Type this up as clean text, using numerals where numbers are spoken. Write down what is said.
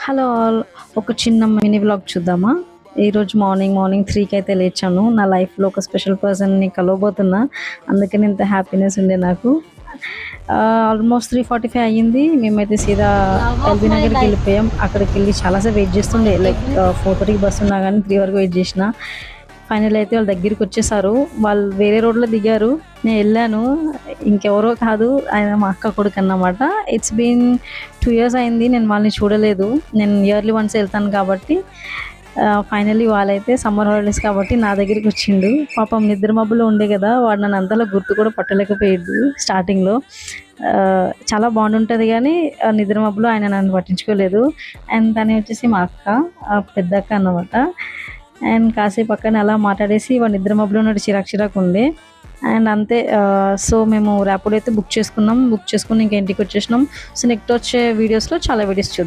Hello all. ఒక చిన్న mini vlog చూద్దామా? ఈరోజు మార్నింగ్ 3కి అయితే లేచాను. నా లైఫ్లో ఒక స్పెషల్ పర్సన్ని కలవబోతున్నా. అందుకని ఇంత హ్యాపీనెస్ ఉండే నాకు. ఆల్మోస్ట్ 3:45 అయ్యింది. మేమైతే సీదా ఎల్బీ నగర్కి వెళ్ళిపోయాం. అక్కడికి వెళ్ళి చాలాసేపు వెయిట్ చేస్తుండే, లైక్ 4:30కి బస్సు ఉన్నా కానీ 3 వరకు వెయిట్ చేసిన. ఫైనల్ అయితే వాళ్ళ దగ్గరికి వచ్చేసారు. వాళ్ళు వేరే రోడ్లో దిగారు, నేను వెళ్ళాను. ఇంకెవరో కాదు, ఆయన మా అక్క కొడుకు అన్నమాట. ఇట్స్ బీన్ 2 years అయింది నేను వాళ్ళని చూడలేదు. నేను ఇయర్లీ వన్స్ వెళ్తాను కాబట్టి ఫైనల్లీ వాళ్ళైతే సమ్మర్ హాలిడేస్ కాబట్టి నా దగ్గరికి వచ్చిండు. పాపం నిద్ర మబ్బులో ఉండే కదా, వాడు నన్ను అంతలో గుర్తు కూడా పట్టలేకపోయాడు స్టార్టింగ్లో. చాలా బాగుంటుంది కానీ నిద్ర మబ్బులో ఆయన నన్ను పట్టించుకోలేదు. అండ్ తను వచ్చేసి మా అక్క, పెద్ద అక్క అన్నమాట. అండ్ కాసేపు పక్కన అలా మాట్లాడేసి వాడు నిద్ర మబ్బులో ఉన్నట్టు చిరాకు ఉండే. అండ్ అంతే. సో మేము ర్యాపిడో అయితే బుక్ చేసుకుని ఇంకా ఇంటికి వచ్చేసినాం. సో నెక్స్ట్ వచ్చే వీడియోస్లో చాలా వీడియోస్ చూద్దాం.